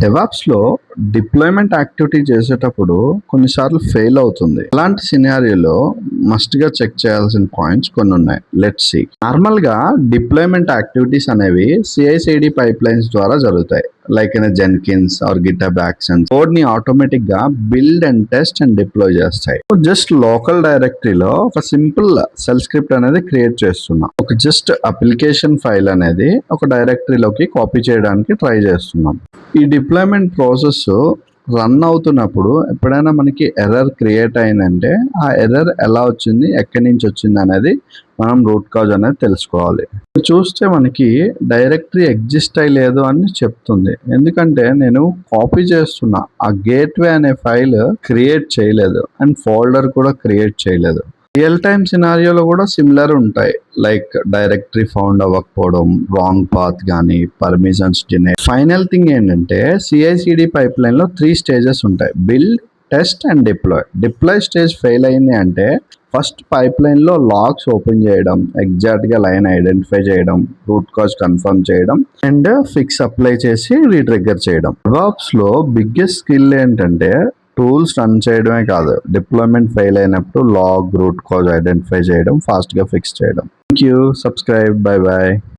DevOps లో deployment activity చేసేటప్పుడు కొన్నిసార్లు ఫెయిల్ అవుతుంది. ఇలాంటి సినారియోలో మస్ట్ గా చెక్ చేయాల్సిన పాయింట్స్ కొన్ని ఉన్నాయి. Let's see. నార్మల్ గా డిప్లాయ్మెంట్ యాక్టివిటీస్ అనేవి CI/CD పైప్ లైన్స్ ద్వారా జరుగుతాయి. Like in Jenkins or GitHub actions code ని ఆటోమేటిక్ గా build and test and deploy చేస్తాయి. జస్ట్ లోకల్ డైరెక్టరీలో ఒక సింపుల్ సెల్ స్క్రిప్ట్ అనేది క్రియేట్ చేస్తున్నాం. ఒక జస్ట్ అప్లికేషన్ ఫైల్ అనేది ఒక డైరెక్టరీలోకి కాపీ చేయడానికి ట్రై చేస్తున్నాం. ఈ డిప్లాయ్మెంట్ ప్రాసెస్ రన్ అవుతున్నప్పుడు ఎప్పుడైనా మనకి ఎర్రర్ క్రియేట్ అయిందంటే ఆ ఎర్రర్ ఎలా వచ్చింది, ఎక్కడి నుంచి వచ్చింది అనేది మనం రూట్ కాజ్ అనేది తెలుసుకోవాలి. చూస్తే మనకి డైరెక్టరీ ఎగ్జిస్ట్ అయ్యలేదు అని చెప్తుంది. ఎందుకంటే నేను కాపీ చేస్తున్నా, ఆ గేట్వే అనే ఫైల్ క్రియేట్ చేయలేదు అండ్ ఫోల్డర్ కూడా క్రియేట్ చేయలేదు. రియల్ టైమ్ సినారియోలో కూడా సిమిలర్ ఉంటాయి. లైక్ డైరెక్టరీ ఫౌండ్ అవ్వకపోవడం, రాంగ్ పాత్ కానీ, పర్మిషన్స్ డినై. ఫైనల్ థింగ్ ఏంటంటే CI/CD పైప్ లైన్ లో 3 స్టేజెస్ ఉంటాయి: build, test and deploy. Deploy stage fail అయింది అంటే ఫస్ట్ పైప్ లైన్ లో లాగ్స్ ఓపెన్ చేయడం, ఎగ్జాక్ట్ గా లైన్ ఐడెంటిఫై చేయడం, రూట్ కాజ్ కన్ఫర్మ్ చేయడం అండ్ ఫిక్స్ అప్లై చేసి రీట్రిగ్గర్ చేయడం. డెవాప్స్ లో బిగ్గెస్ట్ స్కిల్ ఏంటంటే టూల్స్ రన్ చేయడమే కాదు, డిప్లాయ్మెంట్ ఫెయిల్ అయినప్పుడు లాగ్, రూట్ కాజ్ ఐడెంటిఫై చేయడం, ఫాస్ట్ గా ఫిక్స్ చేయడం. Thank you. Subscribe. By by.